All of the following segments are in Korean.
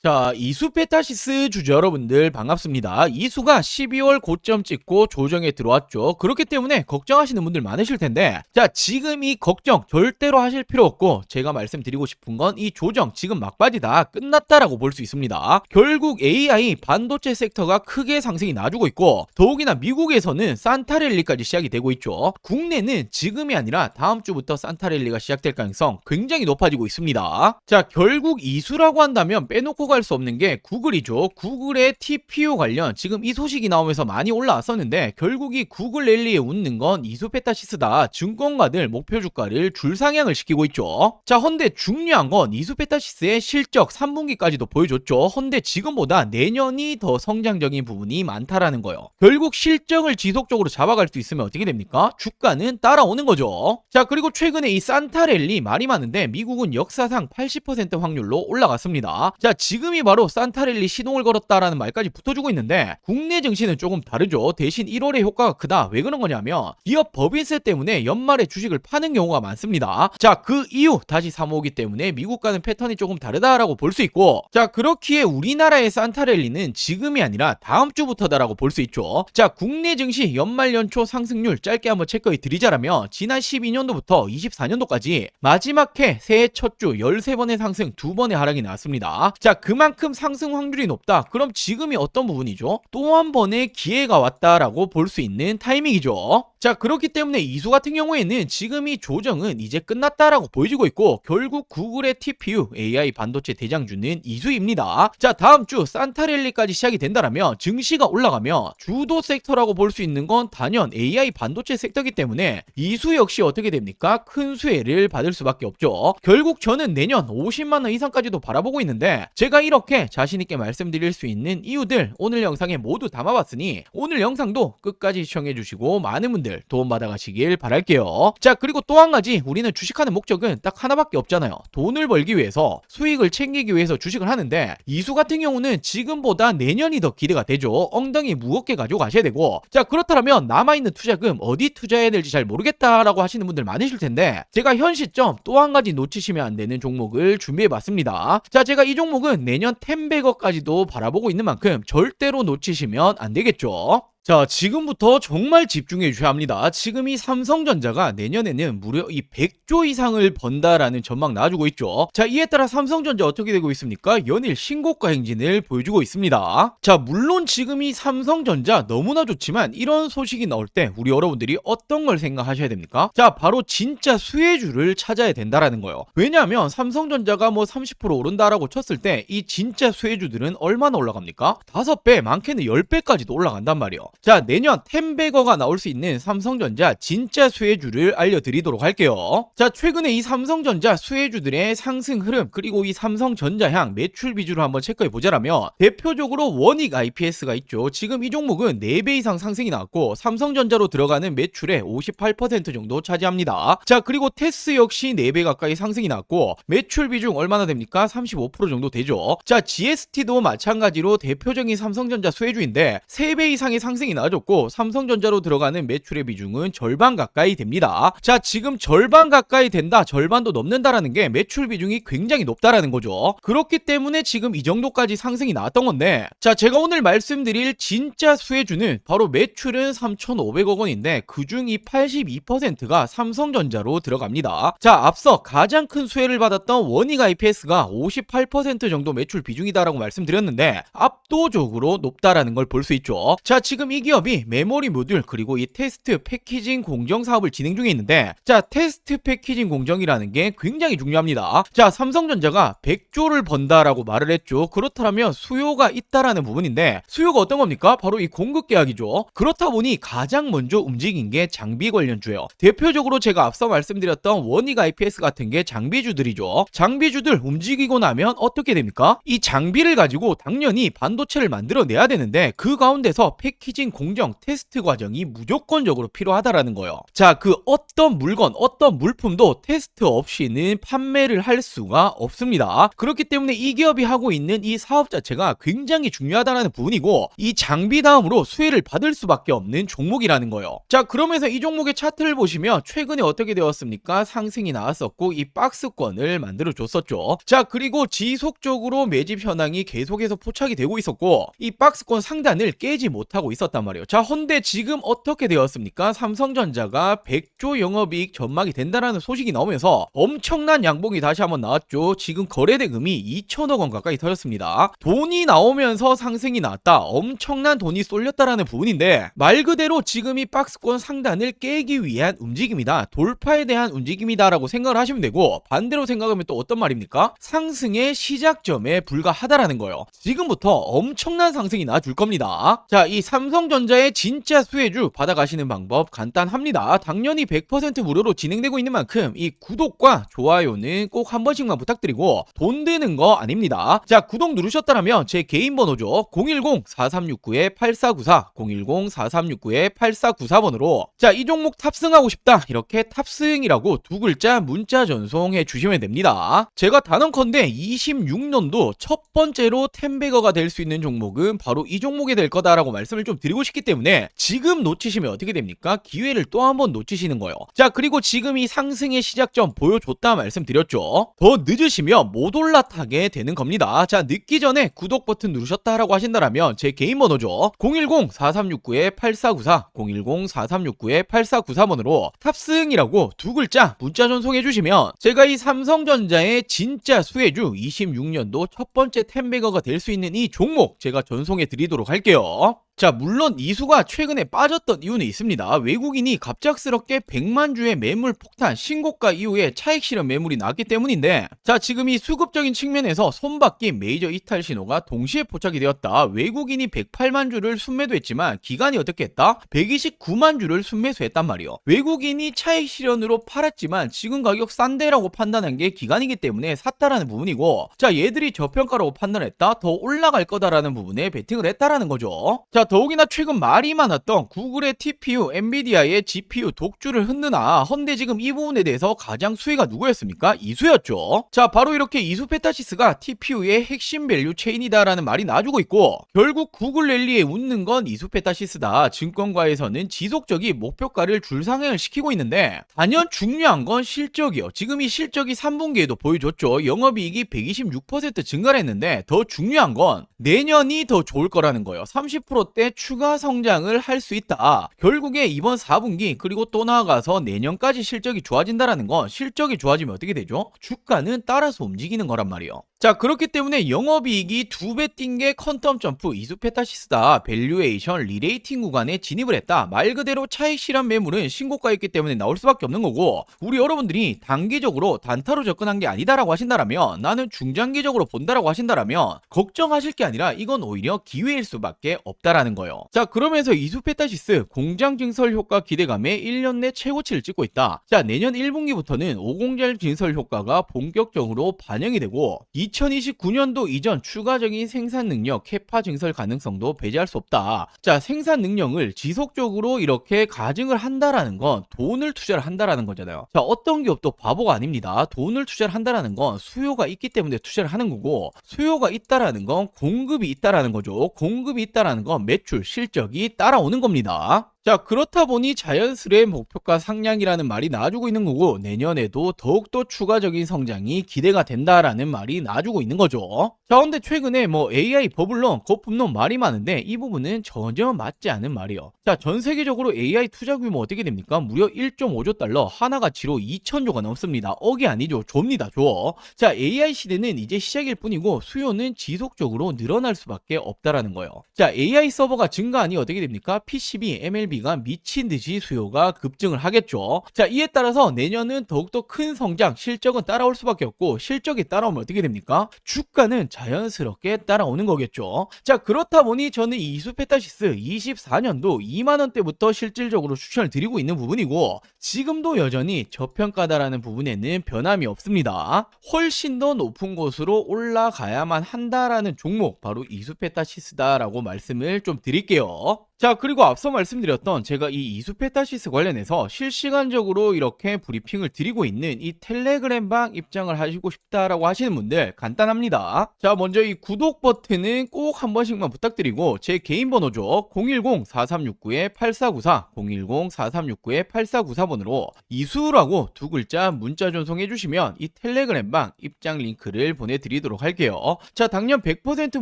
자, 이수페타시스 주주 여러분들 반갑습니다. 이수가 12월 고점 찍고 조정에 들어왔죠. 그렇기 때문에 걱정하시는 분들 많으실 텐데, 자, 지금 이 걱정 절대로 하실 필요 없고, 제가 말씀드리고 싶은 건 이 조정 지금 막바지다 끝났다라고 볼 수 있습니다. 결국 AI 반도체 섹터가 크게 상승이 나주고 있고, 더욱이나 미국에서는 산타랠리까지 시작이 되고 있죠. 국내는 지금이 아니라 다음 주부터 산타랠리가 시작될 가능성 굉장히 높아지고 있습니다. 자, 결국 이수라고 한다면 빼놓고 갈 수 없는 게 구글이죠. 구글의 TPU 관련 지금 이 소식이 나오면서 많이 올라왔었는데, 결국 이 구글 랠리에 웃는 건 이수페타시스다. 증권가들 목표 주가를 줄상향을 시키고 있죠. 자, 헌데 중요한 건 이수페타시스의 실적 3분기까지도 보여줬죠. 헌데 지금보다 내년이 더 성장적인 부분이 많다라는 거예요. 결국 실적을 지속적으로 잡아갈 수 있으면 어떻게 됩니까? 주가는 따라오는 거죠. 자, 그리고 최근에 이 산타랠리 말이 많은데, 미국은 역사상 80% 확률로 올라갔습니다. 자, 지금이 바로 산타랠리 시동을 걸었다라는 말까지 붙어주고 있는데, 국내 증시는 조금 다르죠. 대신 1월에 효과가 크다. 왜 그런 거냐면 기업 법인세 때문에 연말에 주식을 파는 경우가 많습니다. 자, 그 이후 다시 사모으기 때문에 미국과는 패턴이 조금 다르다라고 볼 수 있고, 자, 그렇기에 우리나라의 산타랠리는 지금이 아니라 다음 주부터다라고 볼 수 있죠. 자, 국내 증시 연말 연초 상승률 짧게 한번 체크해 드리자라면, 지난 12년도부터 24년도까지 마지막 해 새해 첫 주 13번의 상승, 2번의 하락이 나왔습니다. 자, 그만큼 상승 확률이 높다. 그럼 지금이 어떤 부분이죠? 또 한 번의 기회가 왔다라고 볼 수 있는 타이밍이죠. 자, 그렇기 때문에 이수 같은 경우에는 지금 이 조정은 이제 끝났다라고 보여지고 있고, 결국 구글의 TPU AI 반도체 대장주는 이수입니다. 자, 다음 주 산타랠리까지 시작이 된다라면, 증시가 올라가면 주도 섹터라고 볼 수 있는 건 단연 AI 반도체 섹터이기 때문에 이수 역시 어떻게 됩니까? 큰 수혜를 받을 수밖에 없죠. 결국 저는 내년 50만원 이상까지도 바라보고 있는데, 제가 이렇게 자신있게 말씀드릴 수 있는 이유들 오늘 영상에 모두 담아봤으니, 오늘 영상도 끝까지 시청해주시고 많은 분들 도움받아 가시길 바랄게요. 자, 그리고 또 한 가지, 우리는 주식하는 목적은 딱 하나밖에 없잖아요. 돈을 벌기 위해서, 수익을 챙기기 위해서 주식을 하는데, 이수 같은 경우는 지금보다 내년이 더 기대가 되죠. 엉덩이 무겁게 가지고 가셔야 되고, 자, 그렇다면 남아있는 투자금 어디 투자해야 될지 잘 모르겠다라고 하시는 분들 많으실 텐데, 제가 현 시점 또 한 가지 놓치시면 안 되는 종목을 준비해봤습니다. 자, 제가 이 종목은 내년 10백억까지도 바라보고 있는 만큼 절대로 놓치시면 안 되겠죠. 자, 지금부터 정말 집중해 주셔야 합니다. 지금 이 삼성전자가 내년에는 무려 이 100조 이상을 번다라는 전망 나와주고 있죠. 자, 이에 따라 삼성전자 어떻게 되고 있습니까? 연일 신고가 행진을 보여주고 있습니다. 자, 물론 지금 이 삼성전자 너무나 좋지만, 이런 소식이 나올 때 우리 여러분들이 어떤 걸 생각하셔야 됩니까? 자, 바로 진짜 수혜주를 찾아야 된다라는 거예요. 왜냐하면 삼성전자가 뭐 30% 오른다라고 쳤을 때 이 진짜 수혜주들은 얼마나 올라갑니까? 5배, 많게는 10배까지도 올라간단 말이에요. 자, 내년 10백어가 나올 수 있는 삼성전자 진짜 수혜주를 알려드리도록 할게요. 자, 최근에 이 삼성전자 수혜주들의 상승 흐름, 그리고 이 삼성전자향 매출 비주를 한번 체크해 보자라면, 대표적으로 원익 IPS가 있죠. 지금 이 종목은 4배 이상 상승이 나왔고, 삼성전자로 들어가는 매출의 58% 정도 차지합니다. 자, 그리고 테스 역시 4배 가까이 상승이 나왔고, 매출 비중 얼마나 됩니까? 35% 정도 되죠. 자, GST도 마찬가지로 대표적인 삼성전자 수혜주인데 3배 이상의 상승이 나아졌고, 삼성전자로 들어가는 매출의 비중은 절반 가까이 됩니다. 자, 지금 절반 가까이 된다, 절반도 넘는다라는 게 매출 비중이 굉장히 높다라는 거죠. 그렇기 때문에 지금 이 정도까지 상승이 나왔던 건데, 자, 제가 오늘 말씀드릴 진짜 수혜주는 바로 매출은 3,500억 원인데, 그중 이 82%가 삼성전자로 들어갑니다. 자, 앞서 가장 큰 수혜를 받았던 원익 IPS가 58% 정도 매출 비중이다라고 말씀드렸는데, 압도적으로 높다라는 걸 볼 수 있죠. 자, 지금 이 기업이 메모리 모듈, 그리고 이 테스트 패키징 공정 사업을 진행 중에 있는데, 자, 테스트 패키징 공정이라는 게 굉장히 중요합니다. 자, 삼성전자가 100조를 번다라고 말을 했죠. 그렇다면 수요가 있다라는 부분인데, 수요가 어떤 겁니까? 바로 이 공급 계약이죠. 그렇다 보니 가장 먼저 움직인 게 장비 관련주예요. 대표적으로 제가 앞서 말씀드렸던 원익 IPS 같은 게 장비주들이죠. 장비주들 움직이고 나면 어떻게 됩니까? 이 장비를 가지고 당연히 반도체를 만들어내야 되는데, 그 가운데서 패키징 시즌 공정 테스트 과정이 무조건적으로 필요하다라는 거예요. 자, 그 어떤 물건, 어떤 물품도 테스트 없이는 판매를 할 수가 없습니다. 그렇기 때문에 이 기업이 하고 있는 이 사업 자체가 굉장히 중요하다는 부분이고, 이 장비 다음으로 수혜를 받을 수밖에 없는 종목이라는 거예요. 자, 그러면서 이 종목의 차트를 보시면 최근에 어떻게 되었습니까? 상승이 나왔었고 이 박스권을 만들어 줬었죠. 자, 그리고 지속적으로 매집 현황이 계속해서 포착이 되고 있었고 이 박스권 상단을 깨지 못하고 있었단 말이에요. 자, 헌데 지금 어떻게 되었습니까? 삼성전자가 100조 영업이익 전망이 된다라는 소식이 나오면서 엄청난 양봉이 다시 한번 나왔죠. 지금 거래대금이 2천억 원 가까이 터졌습니다. 돈이 나오면서 상승이 나왔다. 엄청난 돈이 쏠렸다라는 부분인데, 말 그대로 지금 이 박스권 상단을 깨기 위한 움직임이다, 돌파에 대한 움직임이다라고 생각을 하시면 되고, 반대로 생각하면 또 어떤 말입니까? 상승의 시작점에 불과하다라는 거예요. 지금부터 엄청난 상승이 나줄 겁니다. 자, 이 삼성전자의 진짜 수혜주 받아가시는 방법 간단합니다. 당연히 100% 무료로 진행되고 있는 만큼 이 구독과 좋아요는 꼭 한 번씩만 부탁드리고 돈 드는 거 아닙니다. 자, 구독 누르셨다면 제 개인 번호죠. 010-4369-8494 010-4369-8494번으로 자, 이 종목 탑승하고 싶다, 이렇게 탑승이라고 두 글자 문자 전송해 주시면 됩니다. 제가 단언컨대 26년도 첫 번째로 텐베거가 될 수 있는 종목은 바로 이 종목이 될 거다라고 말씀을 좀 드리고 싶기 때문에 지금 놓치시면 어떻게 됩니까? 기회를 또 한 번 놓치시는 거예요. 자, 그리고 지금 이 상승의 시작점 보여줬다 말씀드렸죠. 더 늦으시면 못 올라타게 되는 겁니다. 자, 늦기 전에 구독 버튼 누르셨다라고 하신다면 제 개인 번호죠. 010-4369-8494 010-4369-8494번으로 탑승이라고 두 글자 문자 전송해 주시면 제가 이 삼성전자의 진짜 수혜주 26년도 첫 번째 텐베거가 될 수 있는 이 종목 제가 전송해 드리도록 할게요. 자, 물론 이수가 최근에 빠졌던 이유는 있습니다. 외국인이 갑작스럽게 100만 주의 매물 폭탄 신고가 이후에 차익 실현 매물이 나왔기 때문인데, 자, 지금 이 수급적인 측면에서 손바뀐 메이저 이탈 신호가 동시에 포착이 되었다. 외국인이 108만 주를 순매도했지만 기관이 어떻게 했다? 129만 주를 순매수했단 말이요. 외국인이 차익 실현으로 팔았지만 지금 가격 싼데라고 판단한 게 기관이기 때문에 샀다라는 부분이고, 자, 얘들이 저평가라고 판단했다, 더 올라갈 거다라는 부분에 베팅을 했다라는 거죠. 자, 더욱이나 최근 말이 많았던 구글의 TPU, 엔비디아의 GPU 독주를 흔드나, 헌데 지금 이 부분에 대해서 가장 수혜가 누구였습니까? 이수였죠. 자, 바로 이렇게 이수 페타시스가 TPU의 핵심 밸류 체인이다라는 말이 나주고 있고, 결국 구글 랠리에 웃는 건 이수 페타시스다. 증권가에서는 지속적인 목표가를 줄상향을 시키고 있는데, 단연 중요한 건 실적이요. 지금 이 실적이 3분기에도 보여줬죠. 영업이익이 126% 증가를 했는데, 더 중요한 건 내년이 더 좋을 거라는 거예요. 30% 때 추가 성장을 할 수 있다. 결국에 이번 4분기 그리고 또 나아가서 내년까지 실적이 좋아진다라는 건, 실적이 좋아지면 어떻게 되죠? 주가는 따라서 움직이는 거란 말이에요. 자, 그렇기 때문에 영업이익이 2배 뛴 게 퀀텀 점프 이수페타시스다. 밸류에이션 리레이팅 구간에 진입을 했다. 말 그대로 차익 실현 매물은 신고가였기 때문에 나올 수밖에 없는 거고, 우리 여러분들이 단기적으로 단타로 접근한 게 아니다라고 하신다라면, 나는 중장기적으로 본다라고 하신다라면 걱정하실 게 아니라 이건 오히려 기회일 수밖에 없다라는 거예요. 자, 그러면서 이수페타시스 공장 증설 효과 기대감에 1년 내 최고치를 찍고 있다. 자, 내년 1분기부터는 5공절 증설 효과가 본격적으로 반영이 되고 2029년도 이전 추가적인 생산 능력 캐파 증설 가능성도 배제할 수 없다. 자, 생산 능력을 지속적으로 이렇게 가증을 한다라는 건 돈을 투자를 한다라는 거잖아요. 자, 어떤 기업도 바보가 아닙니다. 돈을 투자를 한다라는 건 수요가 있기 때문에 투자를 하는 거고, 수요가 있다라는 건 공급이 있다라는 거죠. 공급이 있다라는 건 매출, 실적이 따라오는 겁니다. 자, 그렇다 보니 자연스레 목표가 상향이라는 말이 나와주고 있는 거고, 내년에도 더욱더 추가적인 성장이 기대가 된다라는 말이 나와주고 있는 거죠. 자, 근데 최근에 AI 버블론, 거품론 말이 많은데 이 부분은 전혀 맞지 않은 말이요. 자, 전 세계적으로 AI 투자 규모 어떻게 됩니까? 무려 1.5조 달러, 하나 가치로 2천조가 넘습니다. 억이 아니죠. 조입니다. 조. 자, AI 시대는 이제 시작일 뿐이고 수요는 지속적으로 늘어날 수밖에 없다라는 거예요. 자, AI 서버가 증가하니 어떻게 됩니까? PCB, MLB 가 미친 듯이 수요가 급증을 하겠죠. 자, 이에 따라서 내년은 더욱더 큰 성장, 실적은 따라올 수밖에 없고, 실적이 따라오면 어떻게 됩니까? 주가는 자연스럽게 따라오는 거겠죠. 자, 그렇다 보니 저는 이수페타시스 24년도 2만원대부터 실질적으로 추천을 드리고 있는 부분이고, 지금도 여전히 저평가다라는 부분에는 변함이 없습니다. 훨씬 더 높은 곳으로 올라가야만 한다라는 종목, 바로 이수페타시스다라고 말씀을 좀 드릴게요. 자, 그리고 앞서 말씀드렸던 제가 이 이수페타시스 관련해서 실시간적으로 이렇게 브리핑을 드리고 있는 이 텔레그램방 입장을 하시고 싶다라고 하시는 분들 간단합니다. 자, 먼저 이 구독 버튼은 꼭 한 번씩만 부탁드리고, 제 개인 번호죠. 010-4369-8494, 010-4369-8494번으로 이수라고 두 글자 문자 전송해 주시면 이 텔레그램방 입장 링크를 보내드리도록 할게요. 자, 당연 100%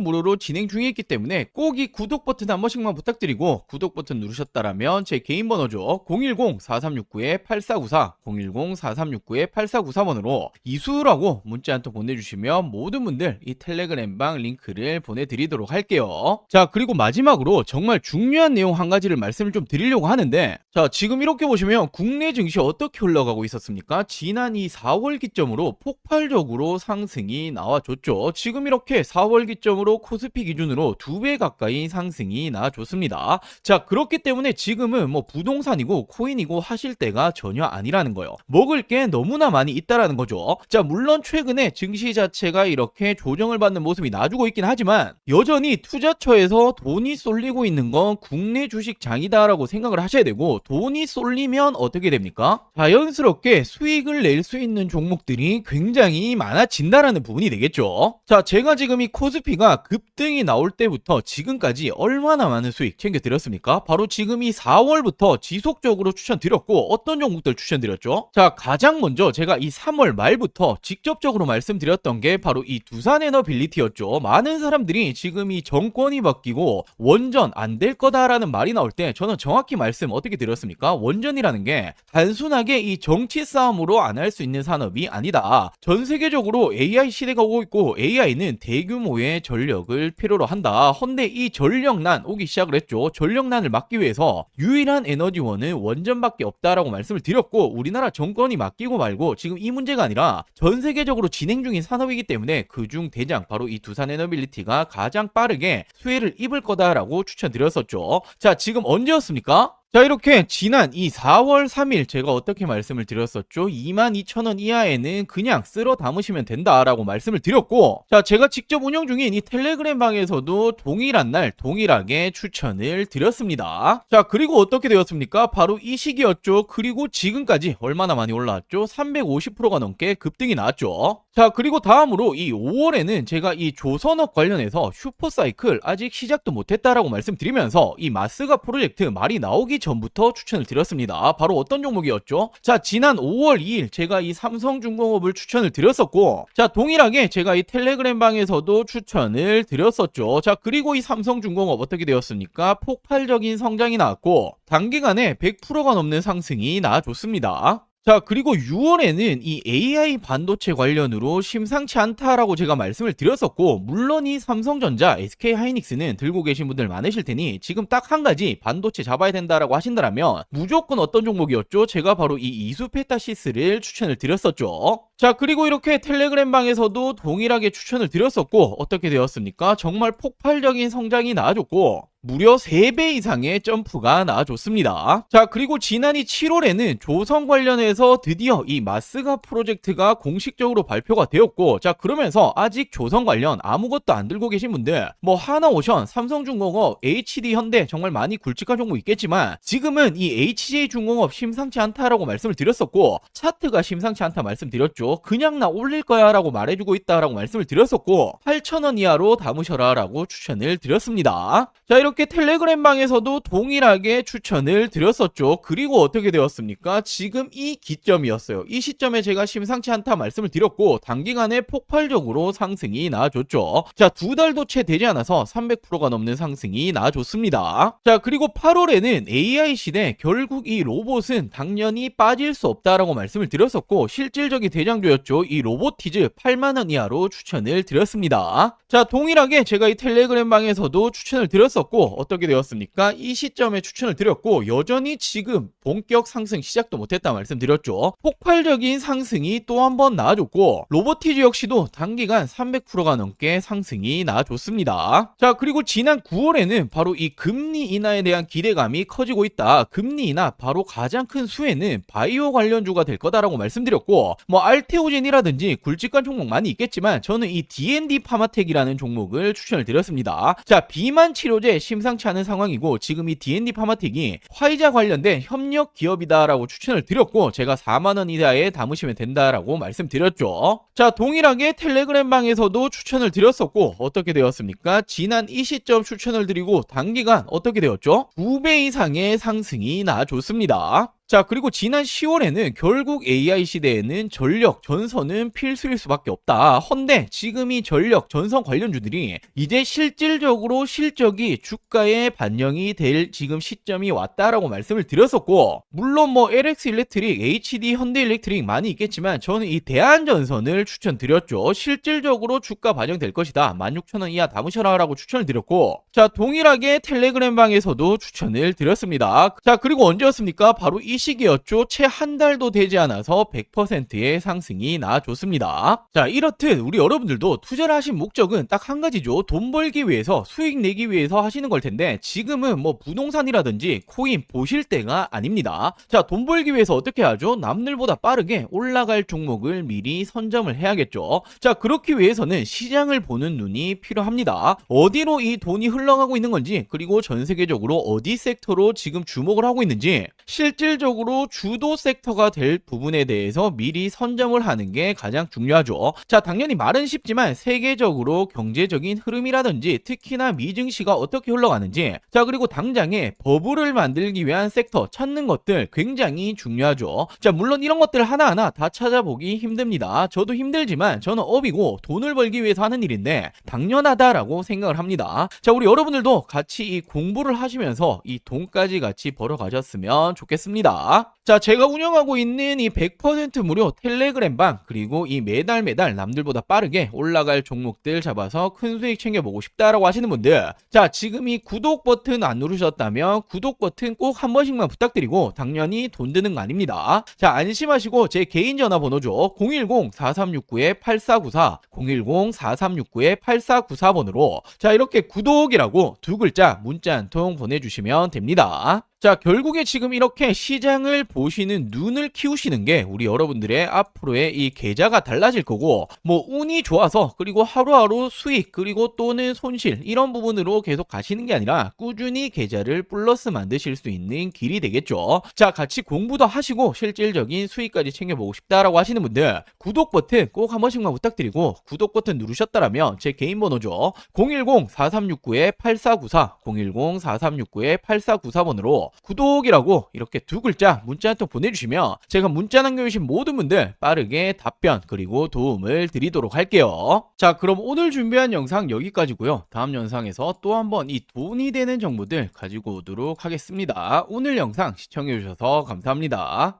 무료로 진행 중에 있기 때문에 꼭 이 구독 버튼 한 번씩만 부탁드리고, 구독 버튼 누르셨다라면 제 개인 번호죠. 010-4369-8494, 010-4369-8494번으로 이수라고 문자 한 통 보내주시면 모든 분들 이 텔레그램방 링크를 보내드리도록 할게요. 자, 그리고 마지막으로 정말 중요한 내용 한 가지를 말씀을 좀 드리려고 하는데, 자, 지금 이렇게 보시면 국내 증시 어떻게 흘러가고 있었습니까? 지난 이 4월 기점으로 폭발적으로 상승이 나와줬죠. 지금 이렇게 4월 기점으로 코스피 기준으로 2배 가까이 상승이 나와줬습니다. 자, 그렇기 때문에 지금은 뭐 부동산이고 코인이고 하실 때가 전혀 아니라는 거예요. 먹을 게 너무나 많이 있다라는 거죠. 자, 물론 최근에 증시 자체가 이렇게 조정을 받는 모습이 나주고 있긴 하지만 여전히 투자처에서 돈이 쏠리고 있는 건 국내 주식장이다라고 생각을 하셔야 되고, 돈이 쏠리면 어떻게 됩니까? 자연스럽게 수익을 낼 수 있는 종목들이 굉장히 많아진다라는 부분이 되겠죠. 자, 제가 지금 이 코스피가 급등이 나올 때부터 지금까지 얼마나 많은 수익 챙겨드렸습니까? 바로 지금 이 4월부터 지속적으로 추천드렸고, 어떤 종목들 추천드렸죠? 자, 가장 먼저 제가 이 3월 말부터 직접적으로 말씀드렸던 게 바로 이 두산에너빌리티였죠. 많은 사람들이 지금 이 정권이 바뀌고 원전 안 될 거다라는 말이 나올 때 저는 정확히 말씀 어떻게 드렸습니까? 원전이라는 게 단순하게 이 정치 싸움으로 안 할 수 있는 산업이 아니다. 전 세계적으로 AI 시대가 오고 있고 AI는 대규모의 전력을 필요로 한다. 헌데 이 전력난 오기 시작을 했죠. 전력난을 막기 위해서 유일한 에너지원은 원전밖에 없다라고 말씀을 드렸고, 우리나라 정권이 맡기고 말고 지금 이 문제가 아니라 전 세계적으로 진행 중인 산업이기 때문에 그중 대장 바로 이 두산에너빌리티가 가장 빠르게 수혜를 입을 거다라고 추천드렸었죠. 자, 지금 언제였습니까? 자, 이렇게 지난 이 4월 3일 제가 어떻게 말씀을 드렸었죠? 22,000원 이하에는 그냥 쓸어 담으시면 된다라고 말씀을 드렸고, 자, 제가 직접 운영 중인 이 텔레그램 방에서도 동일한 날 동일하게 추천을 드렸습니다. 자, 그리고 어떻게 되었습니까? 바로 이 시기였죠. 그리고 지금까지 얼마나 많이 올라왔죠? 350%가 넘게 급등이 나왔죠. 자, 그리고 다음으로 이 5월에는 제가 이 조선업 관련해서 슈퍼사이클 아직 시작도 못했다라고 말씀드리면서 이 마스가 프로젝트 말이 나오기 전부터 추천을 드렸습니다. 바로 어떤 종목이었죠? 자, 지난 5월 2일 제가 이 삼성중공업을 추천을 드렸었고, 자, 동일하게 제가 이 텔레그램 방에서도 추천을 드렸었죠. 자, 그리고 이 삼성중공업 어떻게 되었습니까? 폭발적인 성장이 나왔고 단기간에 100%가 넘는 상승이 나와줬습니다. 자, 그리고 6월에는 이 AI 반도체 관련으로 심상치 않다라고 제가 말씀을 드렸었고, 물론 이 삼성전자, SK하이닉스는 들고 계신 분들 많으실 테니 지금 딱 한 가지 반도체 잡아야 된다라고 하신다면 무조건 어떤 종목이었죠? 제가 바로 이 이수페타시스를 추천을 드렸었죠. 자, 그리고 이렇게 텔레그램 방에서도 동일하게 추천을 드렸었고, 어떻게 되었습니까? 정말 폭발적인 성장이 나와줬고 무려 3배 이상의 점프가 나와줬습니다. 자, 그리고 지난 이 7월에는 조선 관련해서 드디어 이 마스가 프로젝트가 공식적으로 발표가 되었고, 자, 그러면서 아직 조선 관련 아무것도 안 들고 계신 분들, 뭐 하나오션, 삼성중공업, HD현대 정말 많이 굵직한 종목 있겠지만 지금은 이 HJ중공업 심상치 않다라고 말씀을 드렸었고, 차트가 심상치 않다 말씀드렸죠. 그냥 나 올릴 거야 라고 말해주고 있다라고 말씀을 드렸었고, 8,000원 이하로 담으셔라 라고 추천을 드렸습니다. 자, 이렇게 텔레그램 방에서도 동일하게 추천을 드렸었죠. 그리고 어떻게 되었습니까? 지금 이 기점이었어요. 이 시점에 제가 심상치 않다 말씀을 드렸고 단기간에 폭발적으로 상승이 나와줬죠. 자, 2달도 채 되지 않아서 300%가 넘는 상승이 나와줬습니다. 자, 그리고 8월에는 AI 시대, 결국 이 로봇은 당연히 빠질 수 없다라고 말씀을 드렸었고, 실질적인 대장 대장주였죠. 이 로보티즈 8만원 이하로 추천을 드렸습니다. 자, 동일하게 제가 이 텔레그램 방에서도 추천을 드렸었고 어떻게 되었습니까? 이 시점에 추천을 드렸고 여전히 지금 본격 상승 시작도 못했다 말씀드렸죠. 폭발적인 상승이 또 한 번 나와줬고 로보티즈 역시도 단기간 300%가 넘게 상승이 나와줬습니다. 자, 그리고 지난 9월에는 바로 이 금리 인하에 대한 기대감이 커지고 있다. 금리 인하 바로 가장 큰 수혜는 바이오 관련주가 될 거다라고 말씀드렸고 뭐 알테오젠이라든지 굵직한 종목 많이 있겠지만 저는 이 D&D 파마텍이라는 종목을 추천을 드렸습니다. 자, 비만 치료제 심상치 않은 상황이고 지금 이 D&D 파마텍이 화이자 관련된 협력 기업이다라고 추천을 드렸고 제가 4만원 이하에 담으시면 된다라고 말씀드렸죠. 자, 동일하게 텔레그램 방에서도 추천을 드렸었고 어떻게 되었습니까? 지난 이 시점 추천을 드리고 단기간 어떻게 되었죠? 2배 이상의 상승이 나와줬습니다. 자, 그리고 지난 10월에는 결국 AI 시대에는 전력, 전선은 필수일 수밖에 없다. 헌데 지금 이 전력, 전선 관련주들이 이제 실질적으로 실적이 주가에 반영이 될 지금 시점이 왔다라고 말씀을 드렸었고 물론 뭐 LX 일렉트릭, HD 현대 일렉트릭 많이 있겠지만 저는 이 대한전선을 추천드렸죠. 실질적으로 주가 반영될 것이다. 16,000원 이하 담으셔라 라고 추천을 드렸고 자, 동일하게 텔레그램 방에서도 추천을 드렸습니다. 자, 그리고 언제였습니까? 바로 이 시기였죠. 채 한 달도 되지 않아서 100%의 상승이 나와줬습니다. 자, 이렇듯 우리 여러분들도 투자를 하신 목적은 딱 한 가지죠. 돈 벌기 위해서, 수익 내기 위해서 하시는 걸 텐데 지금은 뭐 부동산이라든지 코인 보실 때가 아닙니다. 자, 돈 벌기 위해서 어떻게 하죠? 남들보다 빠르게 올라갈 종목을 미리 선점을 해야겠죠. 자, 그렇기 위해서는 시장을 보는 눈이 필요합니다. 어디로 이 돈이 흘러가고 있는 건지 그리고 전 세계적으로 어디 섹터로 지금 주목을 하고 있는지 실질적으로 주도 섹터가 될 부분에 대해서 미리 선점을 하는 게 가장 중요하죠. 자, 당연히 말은 쉽지만 세계적으로 경제적인 흐름이라든지 특히나 미증시가 어떻게 흘러가는지 자, 그리고 당장에 버블을 만들기 위한 섹터 찾는 것들 굉장히 중요하죠. 자, 물론 이런 것들 하나하나 다 찾아보기 힘듭니다. 저도 힘들지만 저는 업이고 돈을 벌기 위해서 하는 일인데 당연하다라고 생각을 합니다. 자, 우리 여러분들도 같이 이 공부를 하시면서 이 돈까지 같이 벌어가셨으면 좋겠습니다. 자, 제가 운영하고 있는 이 100% 무료 텔레그램 방 그리고 이 매달 남들보다 빠르게 올라갈 종목들 잡아서 큰 수익 챙겨보고 싶다라고 하시는 분들 자, 지금 이 구독 버튼 안 누르셨다면 구독 버튼 꼭 한 번씩만 부탁드리고 당연히 돈 드는 거 아닙니다. 자, 안심하시고 제 개인 전화번호죠. 010-4369-8494 010-4369-8494번으로 자, 이렇게 구독이라고 두 글자 문자 한 통 보내주시면 됩니다. 자, 결국에 지금 이렇게 시장을 보시는 눈을 키우시는 게 우리 여러분들의 앞으로의 이 계좌가 달라질 거고 뭐 운이 좋아서 그리고 하루하루 수익 그리고 또는 손실 이런 부분으로 계속 가시는 게 아니라 꾸준히 계좌를 플러스 만드실 수 있는 길이 되겠죠. 자, 같이 공부도 하시고 실질적인 수익까지 챙겨보고 싶다라고 하시는 분들 구독 버튼 꼭 한 번씩만 부탁드리고 구독 버튼 누르셨다라면 제 개인 번호죠. 010-4369-8494 010-4369-8494번으로 구독이라고 이렇게 두 글자 문자 한 통 보내주시면 제가 문자 남겨주신 모든 분들 빠르게 답변 그리고 도움을 드리도록 할게요. 자, 그럼 오늘 준비한 영상 여기까지고요. 다음 영상에서 또 한번 이 돈이 되는 정보들 가지고 오도록 하겠습니다. 오늘 영상 시청해주셔서 감사합니다.